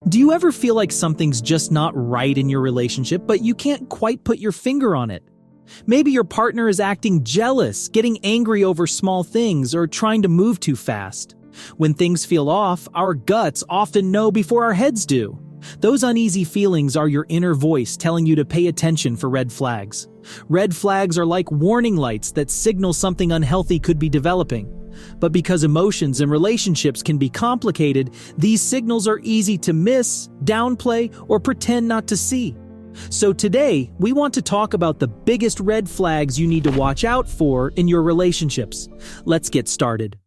Do you ever feel like something's just not right in your relationship, but you can't quite put your finger on it? Maybe your partner is acting jealous, getting angry over small things, or trying to move too fast. When things feel off, our guts often know before our heads do. Those uneasy feelings are your inner voice telling you to pay attention for red flags. Red flags are like warning lights that signal something unhealthy could be developing. But because emotions and relationships can be complicated, these signals are easy to miss, downplay, or pretend not to see. So today, we want to talk about the biggest red flags you need to watch out for in your relationships. Let's get started.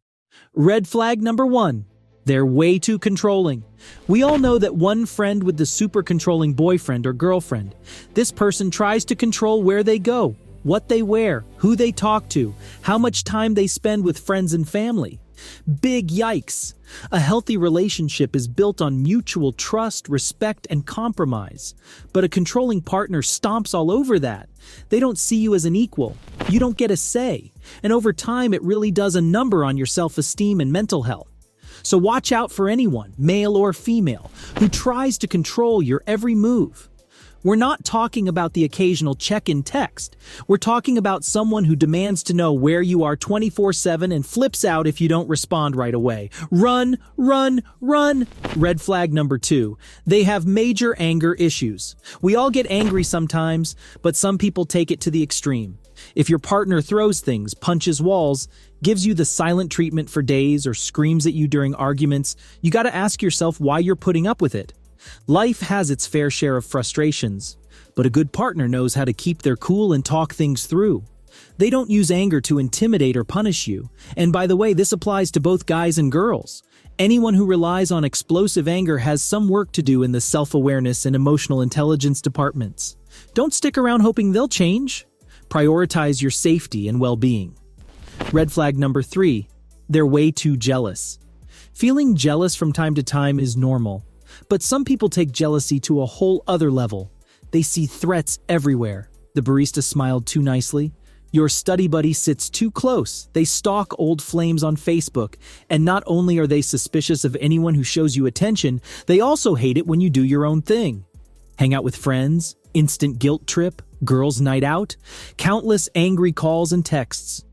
Red flag number 1. They're way too controlling. We all know that one friend with the super controlling boyfriend or girlfriend. This person tries to control where they go, what they wear, who they talk to, how much time they spend with friends and family. Big yikes! A healthy relationship is built on mutual trust, respect, and compromise. But a controlling partner stomps all over that. They don't see you as an equal. You don't get a say. And over time, it really does a number on your self-esteem and mental health. So watch out for anyone, male or female, who tries to control your every move. We're not talking about the occasional check-in text. We're talking about someone who demands to know where you are 24/7 and flips out if you don't respond right away. Run, run, run! Red flag number 2. They have major anger issues. We all get angry sometimes, but some people take it to the extreme. If your partner throws things, punches walls, gives you the silent treatment for days, or screams at you during arguments, you gotta ask yourself why you're putting up with it. Life has its fair share of frustrations, but a good partner knows how to keep their cool and talk things through. They don't use anger to intimidate or punish you. And by the way, this applies to both guys and girls. Anyone who relies on explosive anger has some work to do in the self-awareness and emotional intelligence departments. Don't stick around hoping they'll change. Prioritize your safety and well-being. Red flag number 3. They're way too jealous. Feeling jealous from time to time is normal. But some people take jealousy to a whole other level. They see threats everywhere. The barista smiled too nicely. Your study buddy sits too close. They stalk old flames on Facebook. And not only are they suspicious of anyone who shows you attention, they also hate it when you do your own thing. Hang out with friends, instant guilt trip, girls' night out, countless angry calls and texts.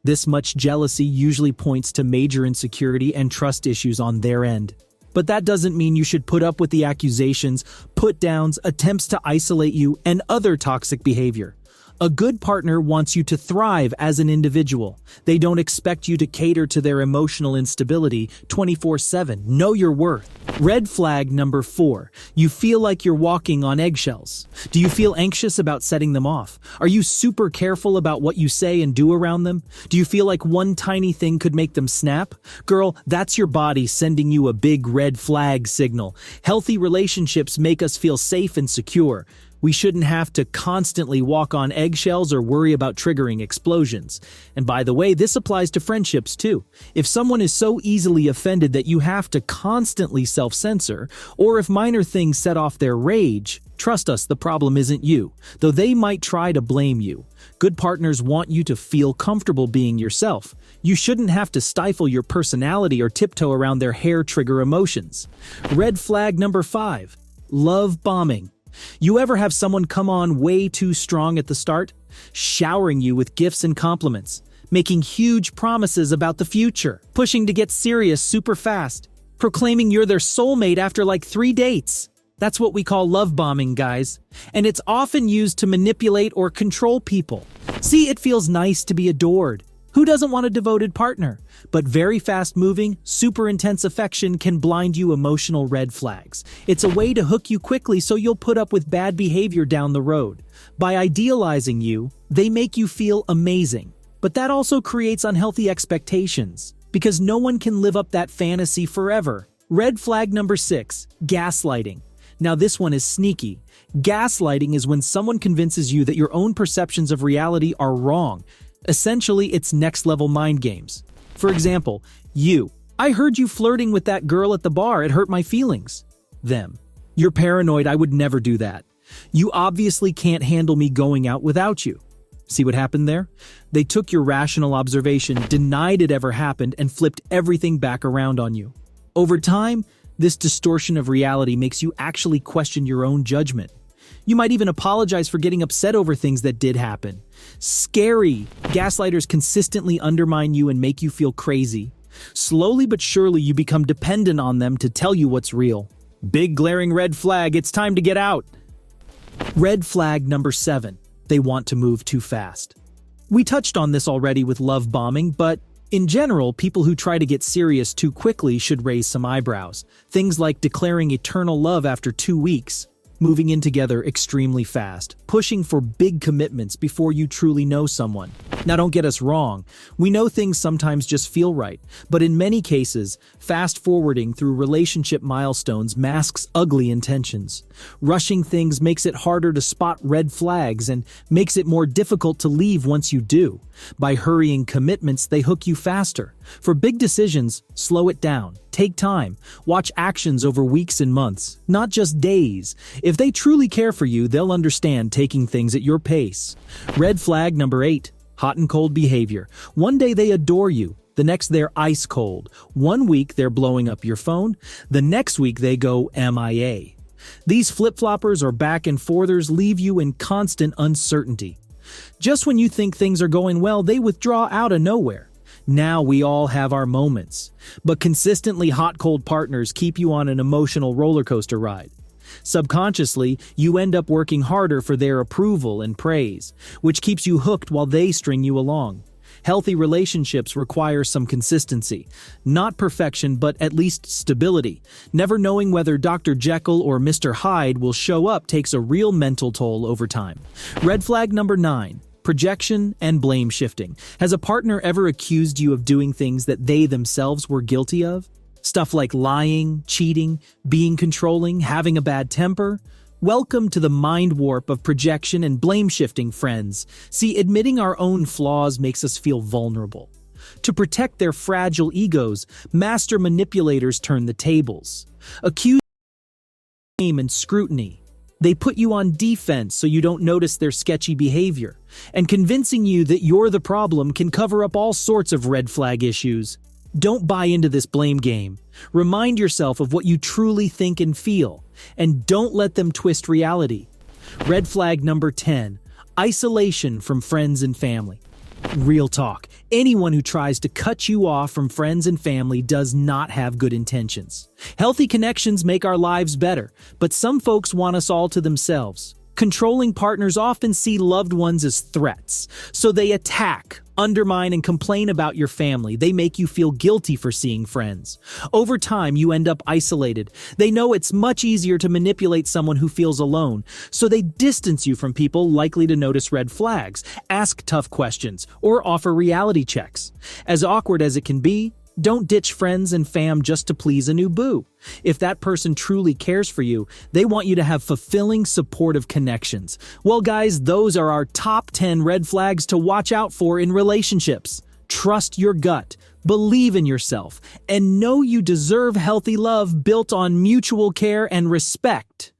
This much jealousy usually points to major insecurity and trust issues on their end. But that doesn't mean you should put up with the accusations, put-downs, attempts to isolate you, and other toxic behavior. A good partner wants you to thrive as an individual. They don't expect you to cater to their emotional instability 24/7. Know your worth. Red flag number 4. You feel like you're walking on eggshells. Do you feel anxious about setting them off? Are you super careful about what you say and do around them? Do you feel like one tiny thing could make them snap? Girl, that's your body sending you a big red flag signal. Healthy relationships make us feel safe and secure. We shouldn't have to constantly walk on eggshells or worry about triggering explosions. And by the way, this applies to friendships too. If someone is so easily offended that you have to constantly self-censor, or if minor things set off their rage, trust us, the problem isn't you, though they might try to blame you. Good partners want you to feel comfortable being yourself. You shouldn't have to stifle your personality or tiptoe around their hair-trigger emotions. Red flag number 5. Love bombing. You ever have someone come on way too strong at the start? Showering you with gifts and compliments, making huge promises about the future, pushing to get serious super fast, proclaiming you're their soulmate after like 3 dates. That's what we call love bombing, guys. And it's often used to manipulate or control people. See, it feels nice to be adored. Who doesn't want a devoted partner? But very fast-moving, super intense affection can blind you emotional red flags. It's a way to hook you quickly so you'll put up with bad behavior down the road. By idealizing you, they make you feel amazing. But that also creates unhealthy expectations, because no one can live up that fantasy forever. Red flag number 6, gaslighting. Now this one is sneaky. Gaslighting is when someone convinces you that your own perceptions of reality are wrong. Essentially, it's next-level mind games. For example, I heard you flirting with that girl at the bar, it hurt my feelings. Them. You're paranoid, I would never do that. You obviously can't handle me going out without you. See what happened there? They took your rational observation, denied it ever happened, and flipped everything back around on you. Over time, This distortion of reality makes you actually question your own judgment. You might even apologize for getting upset over things that did happen. Scary! Gaslighters consistently undermine you and make you feel crazy. Slowly but surely, you become dependent on them to tell you what's real. Big glaring red flag, it's time to get out! Red flag number 7. They want to move too fast. We touched on this already with love bombing, but in general, people who try to get serious too quickly should raise some eyebrows. Things like declaring eternal love after 2 weeks, moving in together extremely fast, pushing for big commitments before you truly know someone. Now don't get us wrong, we know things sometimes just feel right, but in many cases, fast-forwarding through relationship milestones masks ugly intentions. Rushing things makes it harder to spot red flags and makes it more difficult to leave once you do. By hurrying commitments, they hook you faster. For big decisions, slow it down. Take time. Watch actions over weeks and months, not just days. If they truly care for you, they'll understand taking things at your pace. Red flag number 8. Hot and cold behavior. One day they adore you. The next they're ice cold. 1 week they're blowing up your phone. The next week they go MIA. These flip-floppers or back and forthers leave you in constant uncertainty. Just when you think things are going well, they withdraw out of nowhere. Now we all have our moments, but consistently hot-cold partners keep you on an emotional roller coaster ride. Subconsciously, you end up working harder for their approval and praise, which keeps you hooked while they string you along. Healthy relationships require some consistency. Not perfection, but at least stability. Never knowing whether Dr. Jekyll or Mr. Hyde will show up takes a real mental toll over time. Red flag number 9. Projection and blame shifting. Has a partner ever accused you of doing things that they themselves were guilty of? Stuff like lying, cheating, being controlling, having a bad temper? Welcome to the mind warp of projection and blame shifting, friends. See, admitting our own flaws makes us feel vulnerable. To protect their fragile egos, master manipulators turn the tables. Accuse blame and scrutiny. They put you on defense so you don't notice their sketchy behavior. And convincing you that you're the problem can cover up all sorts of red flag issues. Don't buy into this blame game. Remind yourself of what you truly think and feel, and don't let them twist reality. Red flag number 10. Isolation from friends and family. Real talk. Anyone who tries to cut you off from friends and family does not have good intentions. Healthy connections make our lives better, but some folks want us all to themselves. Controlling partners often see loved ones as threats, so they attack, undermine, and complain about your family. They make you feel guilty for seeing friends. Over time, you end up isolated. They know it's much easier to manipulate someone who feels alone, so they distance you from people likely to notice red flags, ask tough questions, or offer reality checks. As awkward as it can be, don't ditch friends and fam just to please a new boo. If that person truly cares for you, they want you to have fulfilling, supportive connections. Well, guys, those are our top 10 red flags to watch out for in relationships. Trust your gut, believe in yourself, and know you deserve healthy love built on mutual care and respect.